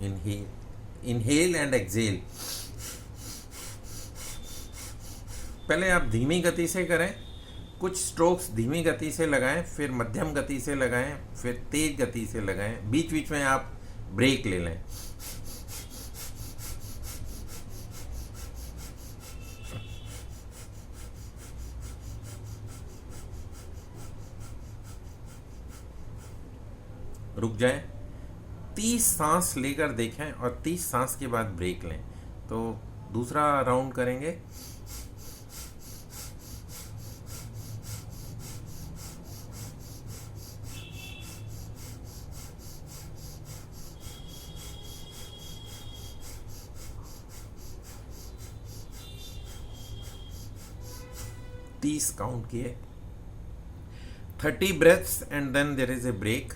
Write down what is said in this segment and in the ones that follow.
Inhale and Excel. पहले आप धीमी गति से करें, कुछ स्ट्रोक्स धीमी गति से लगाएं, फिर मध्यम गति से लगाएं, फिर तेज गति से लगाएं, बीच बीच में आप ब्रेक ले लें। रुक जाएं, 30 सांस लेकर देखें और 30 सांस के बाद ब्रेक लें। तो दूसरा राउंड करेंगे। तीस काउंट किए, 30 breaths and then there is a break.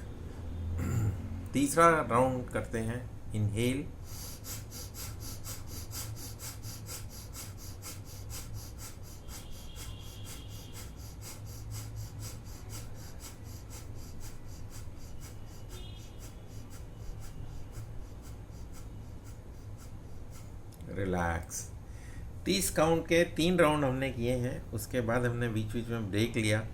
तीसरा राउंड करते हैं। Inhale, relax. 30 काउंट के 3 राउंड हमने किए हैं, उसके बाद हमने बीच बीच में ब्रेक लिया।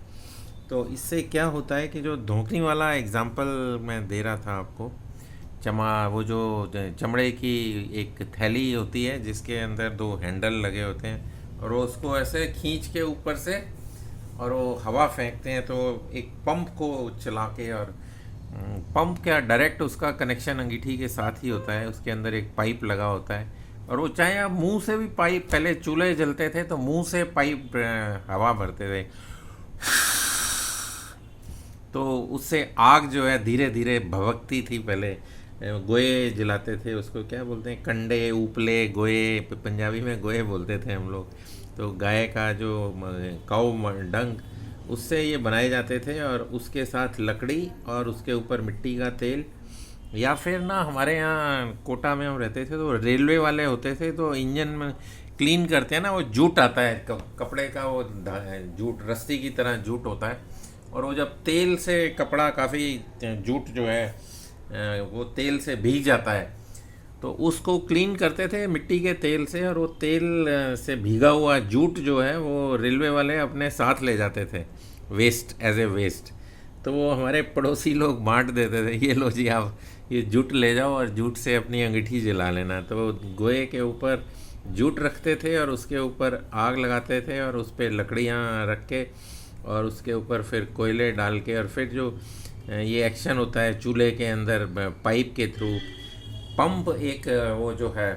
तो इससे क्या होता है कि जो धोखनी वाला एग्जाम्पल मैं दे रहा था आपको, वो जो चमड़े की एक थैली होती है जिसके अंदर 2 हैंडल लगे होते हैं, और वो उसको ऐसे खींच के ऊपर से और वो हवा फेंकते हैं, तो एक पंप को चला के, और पंप क्या, डायरेक्ट उसका कनेक्शन अंगीठी के साथ ही होता है, उसके अंदर एक पाइप लगा होता है, और वो चाहे आप मुंह से भी पाइप, पहले चूल्हे जलते थे तो मुंह से पाइप हवा भरते थे, तो उससे आग जो है धीरे धीरे भभकती थी। पहले गोए जलाते थे, उसको क्या बोलते हैं, कंडे, उपले, गोए, पंजाबी में गोए बोलते थे हम लोग। तो गाय का जो काऊ डंग, उससे ये बनाए जाते थे, और उसके साथ लकड़ी और उसके ऊपर मिट्टी का तेल, या फिर ना हमारे यहाँ कोटा में हम रहते थे तो रेलवे वाले होते थे, तो इंजन में क्लीन करते हैं ना, वो जूट आता है कपड़े का, वो जूट रस्सी की तरह जूट होता है, और वो जब तेल से कपड़ा, काफ़ी जूट जो है वो तेल से भीग जाता है, तो उसको क्लीन करते थे मिट्टी के तेल से, और वो तेल से भीगा हुआ जूट जो है वो रेलवे वाले अपने साथ ले जाते थे, वेस्ट, एज ए वेस्ट। तो वो हमारे पड़ोसी लोग बांट देते थे, ये लो जी आप ये जूट ले जाओ और जूट से अपनी अंगीठी जला लेना। तो गोए के ऊपर जूट रखते थे और उसके ऊपर आग लगाते थे, और उस पर लकड़ियाँ रख के, और उसके ऊपर फिर कोयले डाल के, और फिर जो ये एक्शन होता है चूल्हे के अंदर पाइप के थ्रू, पंप एक वो जो है,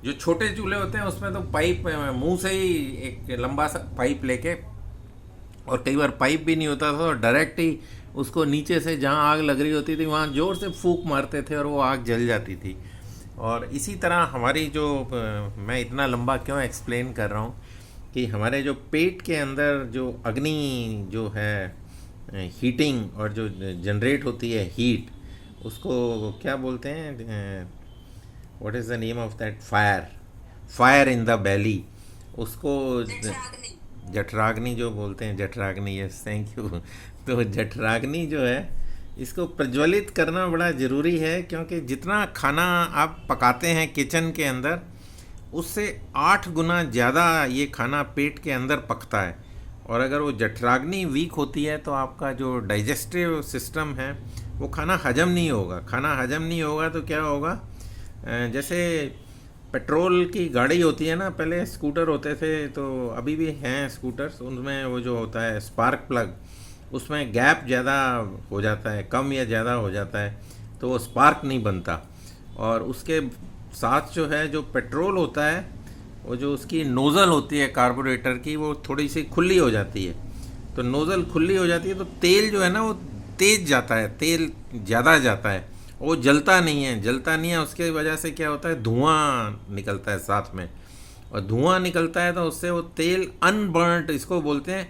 जो छोटे चूल्हे होते हैं उसमें तो पाइप मुंह से ही एक लंबा सा पाइप लेके, और कई बार पाइप भी नहीं होता था तो डायरेक्ट ही उसको नीचे से जहाँ आग लग रही होती थी वहाँ ज़ोर से फूंक मारते थे और वो आग जल जाती थी। और इसी तरह हमारी जो, मैं इतना लंबा क्यों एक्सप्लेन कर रहा हूँ, कि हमारे जो पेट के अंदर जो अग्नि जो है, हीटिंग और जो जनरेट होती है हीट, उसको क्या बोलते हैं, what is the name of that, fire in the belly, उसको जठराग्नि जो बोलते हैं, जठराग्नि, यस, थैंक यू। तो जठराग्नि जो है, इसको प्रज्वलित करना बड़ा ज़रूरी है, क्योंकि जितना खाना आप पकाते हैं किचन के अंदर, उससे 8 गुना ज़्यादा ये खाना पेट के अंदर पकता है। और अगर वो जठराग्नि वीक होती है तो आपका जो डाइजेस्टिव सिस्टम है वो खाना हजम नहीं होगा। खाना हजम नहीं होगा तो क्या होगा, जैसे पेट्रोल की गाड़ी होती है ना, पहले स्कूटर होते थे, तो अभी भी हैं स्कूटर्स, उनमें वो जो होता है स्पार्क प्लग, उसमें गैप ज़्यादा हो जाता है, कम या ज़्यादा हो जाता है, तो वो स्पार्क नहीं बनता। और उसके साथ जो है, जो पेट्रोल होता है, वो जो उसकी नोज़ल होती है कार्बोरेटर की, वो थोड़ी सी खुली हो जाती है। तो नोज़ल खुली हो जाती है तो तेल जो है ना वो तेज जाता है, तेल ज़्यादा जाता है, वो जलता नहीं है। उसके वजह से क्या होता है, धुआं निकलता है साथ में, और धुआं निकलता है तो उससे वो तेल अनबर्न्ड, इसको बोलते हैं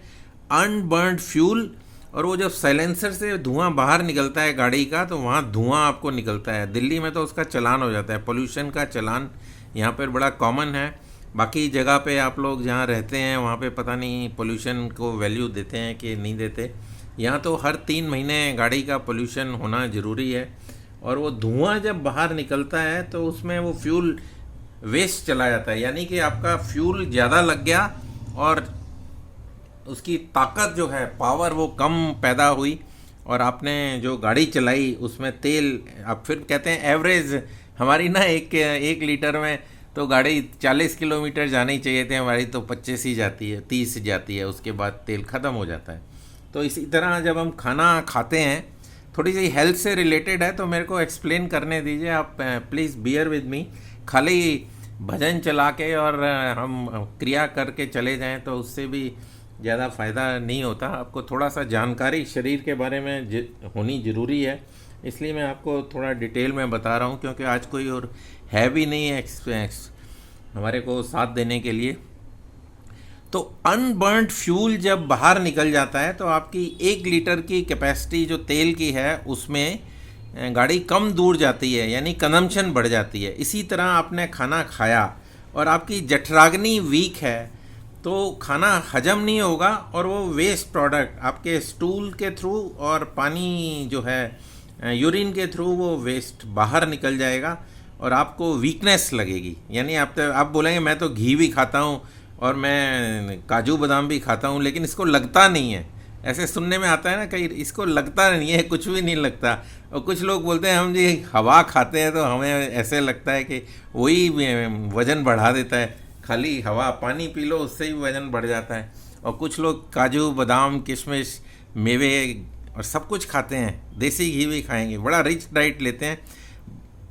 अनबर्न्ड फ्यूल। और वो जब साइलेंसर से धुआं बाहर निकलता है गाड़ी का, तो वहाँ धुआं आपको निकलता है। दिल्ली में तो उसका चालान हो जाता है, पोल्यूशन का चालान यहाँ पर बड़ा कॉमन है। बाकी जगह पे आप लोग जहाँ रहते हैं वहाँ पे पता नहीं पोल्यूशन को वैल्यू देते हैं कि नहीं देते। यहाँ तो हर 3 महीने गाड़ी का पोल्यूशन होना ज़रूरी है। और वो धुआं जब बाहर निकलता है तो उसमें वो फ्यूल वेस्ट चला जाता है, यानी कि आपका फ्यूल ज़्यादा लग गया और उसकी ताकत जो है, पावर, वो कम पैदा हुई और आपने जो गाड़ी चलाई उसमें तेल, आप फिर कहते हैं एवरेज हमारी ना एक लीटर में तो गाड़ी 40 किलोमीटर जानी चाहिए थी हमारी, तो 25 ही जाती है, 30 जाती है, उसके बाद तेल ख़त्म हो जाता है। तो इसी तरह जब हम खाना खाते हैं, थोड़ी सी हेल्थ से रिलेटेड है तो मेरे को एक्सप्लेन करने दीजिए आप, प्लीज़ बियर विद मी। खाली भजन चला के और हम क्रिया करके चले जाएं तो उससे भी ज़्यादा फ़ायदा नहीं होता। आपको थोड़ा सा जानकारी शरीर के बारे में होनी ज़रूरी है, इसलिए मैं आपको थोड़ा डिटेल में बता रहा हूँ, क्योंकि आज कोई और है भी नहीं हमारे को साथ देने के लिए। तो अनबर्न्ड फ्यूल जब बाहर निकल जाता है तो आपकी 1 लीटर की कैपेसिटी जो तेल की है उसमें गाड़ी कम दूर जाती है, यानी कंजम्पशन बढ़ जाती है। इसी तरह आपने खाना खाया और आपकी जठराग्नि वीक है तो खाना हजम नहीं होगा और वो वेस्ट प्रोडक्ट आपके स्टूल के थ्रू और पानी जो है यूरिन के थ्रू वो वेस्ट बाहर निकल जाएगा और आपको वीकनेस लगेगी। यानी आप बोलेंगे मैं तो घी भी खाता हूँ और मैं काजू बादाम भी खाता हूँ, लेकिन इसको लगता नहीं है। ऐसे सुनने में आता है ना कई, इसको लगता नहीं है, कुछ भी नहीं लगता। और कुछ लोग बोलते हैं हम जी हवा खाते हैं तो हमें ऐसे लगता है कि वही वज़न बढ़ा देता है, खाली हवा पानी पी लो उससे ही वज़न बढ़ जाता है। और कुछ लोग काजू बादाम किशमिश मेवे और सब कुछ खाते हैं, देसी घी भी खाएंगे, बड़ा रिच डाइट लेते हैं,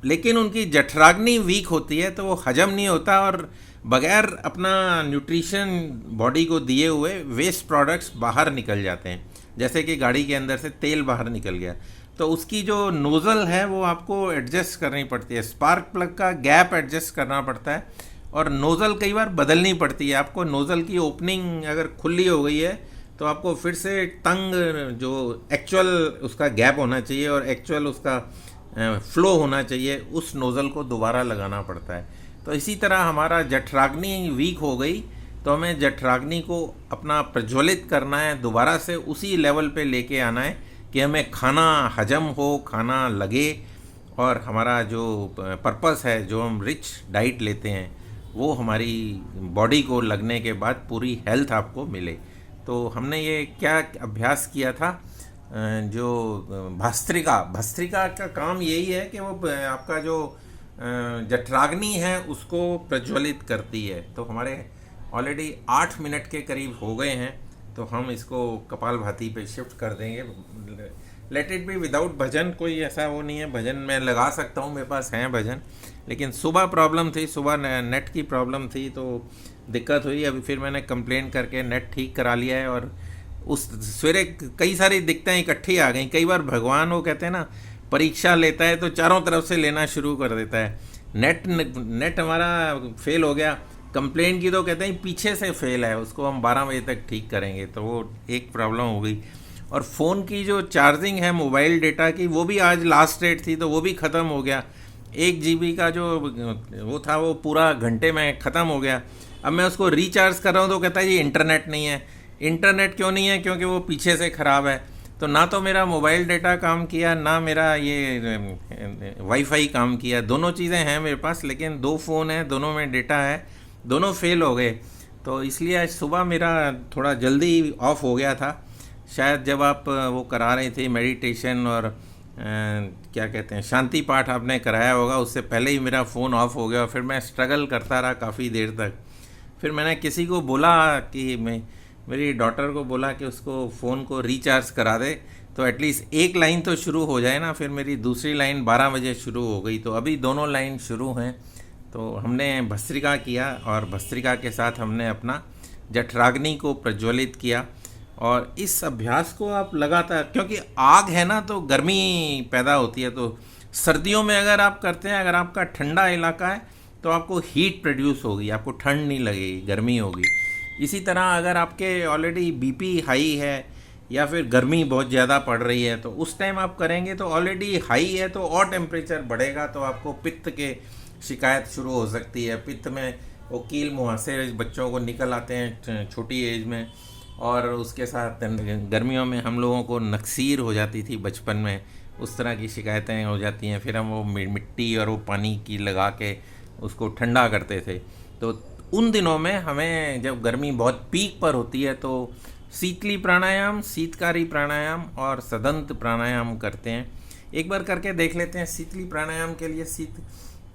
लेकिन उनकी जठराग्नि वीक होती है तो वो हजम नहीं होता और बगैर अपना न्यूट्रिशन बॉडी को दिए हुए वेस्ट प्रोडक्ट्स बाहर निकल जाते हैं। जैसे कि गाड़ी के अंदर से तेल बाहर निकल गया तो उसकी जो नोज़ल है वो आपको एडजस्ट करनी पड़ती है, स्पार्क प्लग का गैप एडजस्ट करना पड़ता है और नोज़ल कई बार बदलनी पड़ती है आपको। नोज़ल की ओपनिंग अगर खुली हो गई है तो आपको फिर से टंग जो एक्चुअल उसका गैप होना चाहिए और एक्चुअल उसका फ्लो होना चाहिए, उस नोज़ल को दोबारा लगाना पड़ता है। तो इसी तरह हमारा जठराग्नि वीक हो गई तो हमें जठराग्नि को अपना प्रज्वलित करना है, दोबारा से उसी लेवल पे लेके आना है कि हमें खाना हजम हो, खाना लगे और हमारा जो पर्पस है, जो हम रिच डाइट लेते हैं, वो हमारी बॉडी को लगने के बाद पूरी हेल्थ आपको मिले। तो हमने ये क्या अभ्यास किया था, जो भस्त्रिका का काम यही है कि वो आपका जो जठराग्नि है उसको प्रज्वलित करती है। तो हमारे ऑलरेडी 8 मिनट के करीब हो गए हैं तो हम इसको कपालभाति पे शिफ्ट कर देंगे। लेट इट बी विदाउट भजन, कोई ऐसा वो नहीं है, भजन मैं लगा सकता हूँ, मेरे पास हैं भजन, लेकिन सुबह प्रॉब्लम थी, सुबह नेट की प्रॉब्लम थी तो दिक्कत हुई। अभी फिर मैंने कंप्लेंट करके नेट ठीक करा लिया है और उस सवेरे कई सारी दिक्कतें इकट्ठी आ गई। कई बार भगवान वो कहते हैं ना परीक्षा लेता है तो चारों तरफ से लेना शुरू कर देता है। नेट हमारा फेल हो गया, कंप्लेंट की तो कहते हैं पीछे से फेल है, उसको हम 12 बजे तक ठीक करेंगे, तो वो एक प्रॉब्लम हो गई। और फ़ोन की जो चार्जिंग है मोबाइल डेटा की, वो भी आज लास्ट डेट थी तो वो भी ख़त्म हो गया। 1 GB का जो वो था वो पूरा घंटे में ख़त्म हो गया। अब मैं उसको रिचार्ज कर रहा हूँ तो कहता है ये इंटरनेट नहीं है। इंटरनेट क्यों नहीं है? क्योंकि वो पीछे से ख़राब है। तो ना तो मेरा मोबाइल डेटा काम किया, ना मेरा ये वाईफाई काम किया। दोनों चीज़ें हैं मेरे पास, लेकिन 2 फ़ोन हैं, दोनों में डेटा है, दोनों फेल हो गए। तो इसलिए आज सुबह मेरा थोड़ा जल्दी ऑफ हो गया था। शायद जब आप वो करा रहे थे मेडिटेशन और क्या कहते हैं शांति पाठ आपने कराया होगा, उससे पहले ही मेरा फ़ोन ऑफ हो गया। फिर मैं स्ट्रगल करता रहा काफ़ी देर तक। फिर मैंने किसी को बोला कि मेरी डॉटर को बोला कि उसको फ़ोन को रिचार्ज करा दे, तो एटलीस्ट एक लाइन तो शुरू हो जाए ना। फिर मेरी दूसरी लाइन 12 बजे शुरू हो गई, तो अभी दोनों लाइन शुरू हैं। तो हमने भस्त्रिका किया और भस्त्रिका के साथ हमने अपना जठराग्नि को प्रज्वलित किया। और इस अभ्यास को आप लगातार, क्योंकि आग है ना तो गर्मी पैदा होती है, तो सर्दियों में अगर आप करते हैं, अगर आपका ठंडा इलाका है तो आपको हीट प्रोड्यूस होगी, आपको ठंड नहीं लगेगी, गर्मी होगी। इसी तरह अगर आपके ऑलरेडी बीपी हाई है या फिर गर्मी बहुत ज़्यादा पड़ रही है तो उस टाइम आप करेंगे तो ऑलरेडी हाई है तो और टेम्परेचर बढ़ेगा, तो आपको पित्त के शिकायत शुरू हो सकती है। पित्त में वो कील मुहासे बच्चों को निकल आते हैं छोटी एज में, और उसके साथ गर्मियों में हम लोगों को नक्सीर हो जाती थी बचपन में, उस तरह की शिकायतें हो जाती हैं। फिर हम वो मिट्टी और वो पानी की लगा के उसको ठंडा करते थे। तो उन दिनों में हमें, जब गर्मी बहुत पीक पर होती है, तो शीतली प्राणायाम, शीतकारी प्राणायाम और सदंत प्राणायाम करते हैं। एक बार करके देख लेते हैं। शीतली प्राणायाम के लिए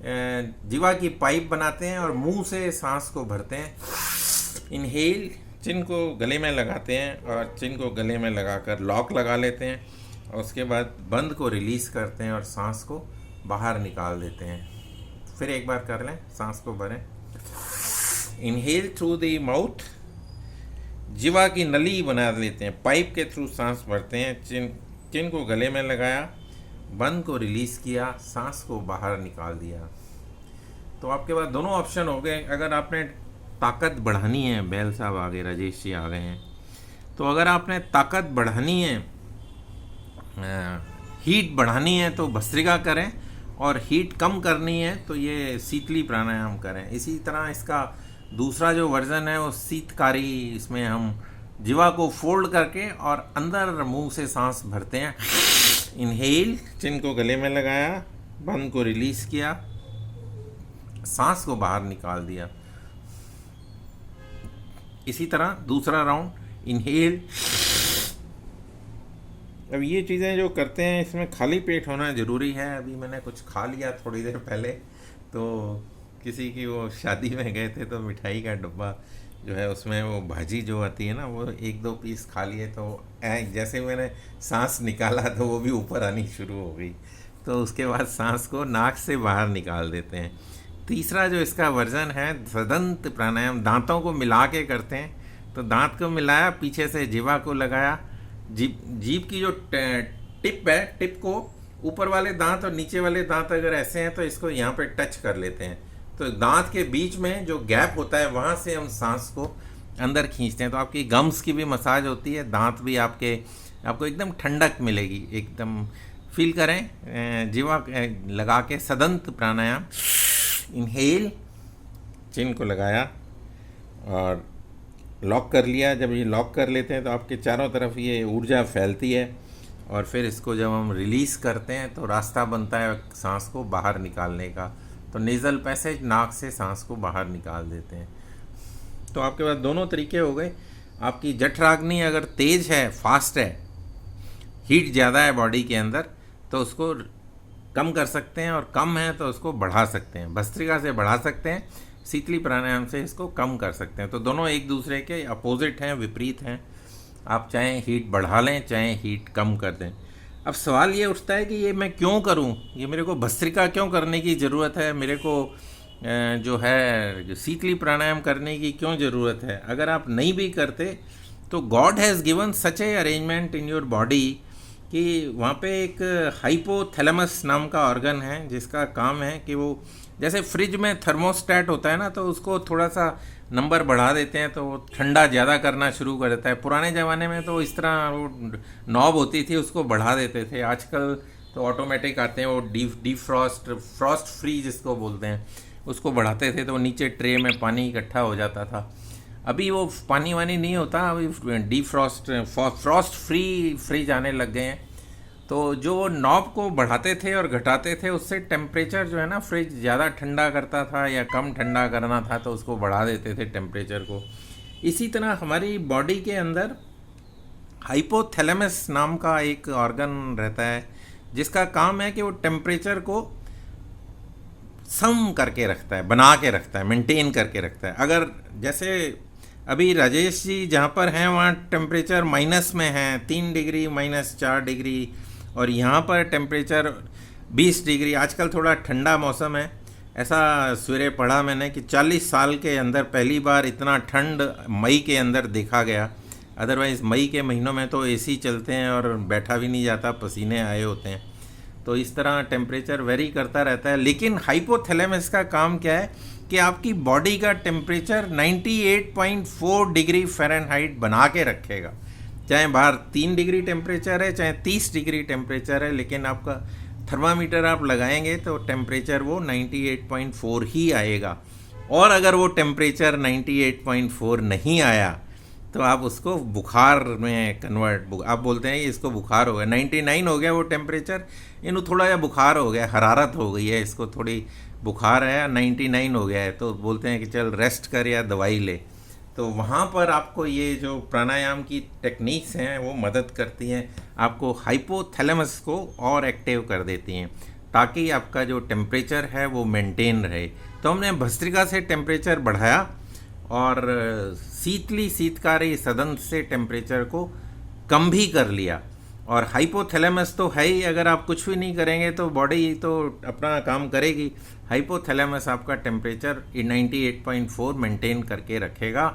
जीवा की पाइप बनाते हैं और मुंह से सांस को भरते हैं। इनहेल, चिन को गले में लगाते हैं और चिन को गले में लगाकर लॉक लगा लेते हैं, और उसके बाद बंद को रिलीज़ करते हैं और सांस को बाहर निकाल देते हैं। फिर एक बार कर लें, सांस को भरें। इनहेल थ्रू द माउथ, जीवा की नली बना लेते हैं, पाइप के थ्रू सांस भरते हैं। चिन को गले में लगाया, बंद को रिलीज़ किया, सांस को बाहर निकाल दिया। तो आपके पास दोनों ऑप्शन हो गए। अगर आपने ताकत बढ़ानी है, बैल साहब आ गए, राजेश जी आ गए हैं, तो अगर आपने ताकत बढ़ानी है, हीट बढ़ानी है, तो भस्त्रिका करें, और हीट कम करनी है तो ये शीतली प्राणायाम करें। इसी तरह इसका दूसरा जो वर्जन है वो शीतकारी, इसमें हम जीवा को फोल्ड करके और अंदर मुंह से सांस भरते हैं। इनहेल, चिन को गले में लगाया, बंद को रिलीज़ किया, सांस को बाहर निकाल दिया। इसी तरह दूसरा राउंड, इनहेल। अब ये चीज़ें जो करते हैं इसमें खाली पेट होना ज़रूरी है। अभी मैंने कुछ खा लिया थोड़ी देर पहले, तो किसी की वो शादी में गए थे तो मिठाई का डब्बा जो है उसमें वो भाजी जो आती है ना, वो 1-2 पीस खा लिए, तो जैसे मैंने सांस निकाला तो वो भी ऊपर आनी शुरू हो गई। तो उसके बाद सांस को नाक से बाहर निकाल देते हैं। तीसरा जो इसका वर्जन है, सदंत प्राणायाम, दांतों को मिला के करते हैं। तो दांत को मिलाया, पीछे से जीवा को लगाया, जीभ की जो टिप है, टिप को ऊपर वाले दांत और नीचे वाले दांत अगर ऐसे हैं तो इसको यहाँ पे टच कर लेते हैं। तो दांत के बीच में जो गैप होता है वहाँ से हम सांस को अंदर खींचते हैं। तो आपकी गम्स की भी मसाज होती है, दांत भी आपको एकदम ठंडक मिलेगी। एकदम फील करें, जीवा लगा के सदंत प्राणायाम। इनहेल, चिन को लगाया और लॉक कर लिया। जब ये लॉक कर लेते हैं तो आपके चारों तरफ ये ऊर्जा फैलती है, और फिर इसको जब हम रिलीज़ करते हैं तो रास्ता बनता है सांस को बाहर निकालने का। तो नेज़ल पैसेज, नाक से सांस को बाहर निकाल देते हैं। तो आपके पास दोनों तरीके हो गए। आपकी जठराग्नि अगर तेज है, फास्ट है, हीट ज़्यादा है बॉडी के अंदर, तो उसको कम कर सकते हैं, और कम है तो उसको बढ़ा सकते हैं। भस्त्रिका से बढ़ा सकते हैं, शीतली प्राणायाम से इसको कम कर सकते हैं। तो दोनों एक दूसरे के अपोजिट हैं, विपरीत हैं। आप चाहे हीट बढ़ा लें, चाहे हीट कम कर दें। अब सवाल ये उठता है कि ये मैं क्यों करूं, ये मेरे को भस्त्रिका क्यों करने की ज़रूरत है, मेरे को जो है शीतली प्राणायाम करने की क्यों ज़रूरत है। अगर आप नहीं भी करते तो God has given such A arrangement in your body कि वहाँ पे एक हाइपोथैलेमस नाम का ऑर्गन है, जिसका काम है कि वो जैसे फ्रिज में थर्मोस्टेट होता है ना, तो उसको थोड़ा सा नंबर बढ़ा देते हैं तो वो ठंडा ज़्यादा करना शुरू कर देता है। पुराने ज़माने में तो इस तरह वो नॉब होती थी, उसको बढ़ा देते थे। आजकल तो ऑटोमेटिक आते हैं, वो फ्रॉस्ट फ्री जिसको बोलते हैं, उसको बढ़ाते थे तो नीचे ट्रे में पानी इकट्ठा हो जाता था। अभी वो पानी वानी नहीं होता, अभी फ्रॉस्ट फ्री फ्रिज आने लग गए हैं। तो जो नॉब को बढ़ाते थे और घटाते थे, उससे टेम्परेचर जो है ना, फ्रिज ज़्यादा ठंडा करता था या कम ठंडा करना था तो उसको बढ़ा देते थे टेम्परेचर को। इसी तरह हमारी बॉडी के अंदर हाइपोथैलेमस नाम का एक ऑर्गन रहता है, जिसका काम है कि वो टेम्परेचर को सम करके रखता है, बना के रखता है, मेंटेन करके रखता है। अगर जैसे अभी राजेश जी जहाँ पर हैं वहाँ टेम्परेचर माइनस में है, 3 डिग्री, -4 डिग्री, और यहाँ पर टेम्परेचर 20 डिग्री। आजकल थोड़ा ठंडा मौसम है, ऐसा सवेरे पढ़ा मैंने कि 40 साल के अंदर पहली बार इतना ठंड मई के अंदर देखा गया। अदरवाइज़ मई के महीनों में तो एसी चलते हैं और बैठा भी नहीं जाता, पसीने आए होते हैं। तो इस तरह टेम्परेचर वेरी करता रहता है। लेकिन हाइपोथैलेमस का काम क्या है कि आपकी बॉडी का टेम्परेचर 98.4 डिग्री फ़ारेनहाइट बना के रखेगा। चाहे बाहर 3 डिग्री टेम्परेचर है, चाहे 30 डिग्री टेम्परेचर है, लेकिन आपका थर्मामीटर आप लगाएंगे तो टेम्परेचर वो 98.4 ही आएगा। और अगर वो टेम्परेचर 98.4 नहीं आया तो आप उसको बुखार में कन्वर्ट, आप बोलते हैं इसको बुखार हो गया, 99 हो गया वो टेम्परेचर, इन्हें थोड़ा या बुखार हो गया, हरारत हो गई है, इसको थोड़ी बुखार है, 99 हो गया है, तो बोलते हैं कि चल रेस्ट कर या दवाई ले। तो वहाँ पर आपको ये जो प्राणायाम की टेक्निक्स हैं वो मदद करती हैं, आपको हाइपोथैलेमस को और एक्टिव कर देती हैं, ताकि आपका जो टेम्परेचर है वो मेंटेन रहे। तो हमने भस्त्रिका से टेम्परेचर बढ़ाया और शीतली शीतकारी सदन से टेम्परेचर को कम भी कर लिया। और हाइपोथैलेमस तो है ही, अगर आप कुछ भी नहीं करेंगे तो बॉडी तो अपना काम करेगी। हाइपोथैलेमस आपका टेम्परेचर 98.4 मेंटेन करके रखेगा।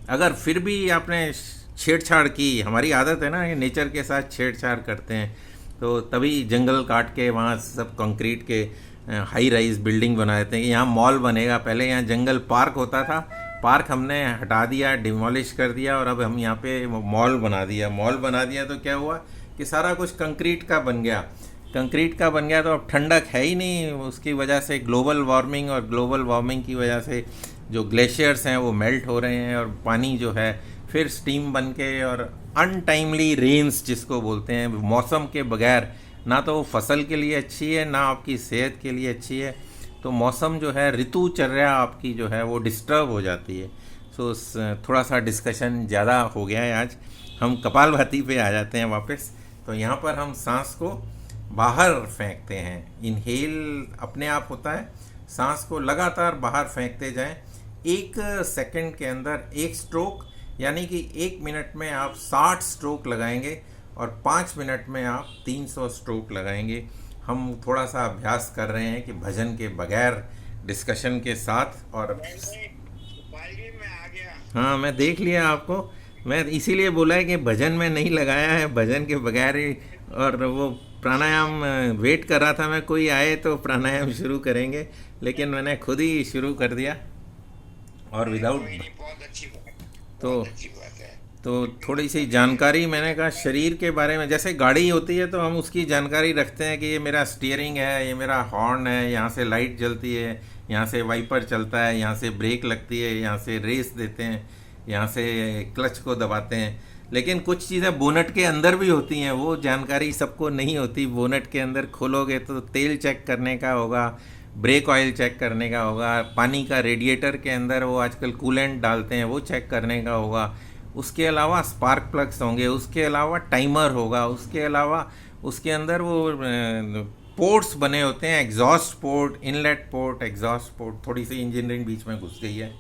अगर फिर भी आपने छेड़छाड़ की, हमारी आदत है ना ये नेचर के साथ छेड़छाड़ करते हैं, तो तभी जंगल काट के वहाँ सब कंक्रीट के हाई राइज बिल्डिंग बना देते हैं कि यहाँ मॉल बनेगा। पहले यहाँ जंगल पार्क होता था, पार्क हमने हटा दिया, डिमोलिश कर दिया, और अब हम यहाँ पे मॉल बना दिया। मॉल बना दिया तो क्या हुआ कि सारा कुछ कंक्रीट का बन गया, कंक्रीट का बन गया, तो अब ठंडक है ही नहीं। उसकी वजह से ग्लोबल वार्मिंग, और ग्लोबल वार्मिंग की वजह से जो ग्लेशियर्स हैं वो मेल्ट हो रहे हैं, और पानी जो है फिर स्टीम बन के, और अनटाइमली रेन्स जिसको बोलते हैं, मौसम के बगैर ना तो वो फसल के लिए अच्छी है ना आपकी सेहत के लिए अच्छी है। तो मौसम जो है, ऋतुचर्या आपकी जो है वो डिस्टर्ब हो जाती है। सो थोड़ा सा डिस्कशन ज़्यादा हो गया है आज, हम कपालभाति पे आ जाते हैं वापस। तो यहाँ पर हम सांस को बाहर फेंकते हैं, इनहेल अपने आप होता है, सांस को लगातार बाहर फेंकते जाएं। 1 सेकंड के अंदर 1 स्ट्रोक, यानी कि 1 मिनट में आप 60 स्ट्रोक लगाएंगे, और 5 मिनट में आप 300 स्ट्रोक लगाएंगे। हम थोड़ा सा अभ्यास कर रहे हैं कि भजन के बगैर, डिस्कशन के साथ। और में आ गया। हाँ, मैं देख लिया आपको, मैं इसीलिए बोला है कि भजन में नहीं लगाया है, भजन के बगैर ही। और वो प्राणायाम वेट कर रहा था मैं, कोई आए तो प्राणायाम शुरू करेंगे, लेकिन मैंने खुद ही शुरू कर दिया, और विदाउट। कोई नहीं, बहुत अच्छी बात है, तो बहुत अच्छी बात है। तो थोड़ी सी जानकारी, मैंने कहा शरीर के बारे में, जैसे गाड़ी होती है तो हम उसकी जानकारी रखते हैं कि ये मेरा स्टीयरिंग है, ये मेरा हॉर्न है, यहाँ से लाइट जलती है, यहाँ से वाइपर चलता है, यहाँ से ब्रेक लगती है, यहाँ से रेस देते हैं, यहाँ से क्लच को दबाते हैं। लेकिन कुछ चीज़ें बोनट के अंदर भी होती हैं, वो जानकारी सबको नहीं होती। बोनट के अंदर खोलोगे तो तेल चेक करने का होगा, ब्रेक ऑयल चेक करने का होगा, पानी का रेडिएटर के अंदर वो आजकल कूलेंट डालते हैं वो चेक करने का होगा, उसके अलावा स्पार्क प्लग्स होंगे, उसके अलावा टाइमर होगा, उसके अलावा उसके अंदर वो पोर्ट्स बने होते हैं, exhaust port, inlet port, exhaust port. थोड़ी सी इंजीनियरिंग बीच में घुस गई है।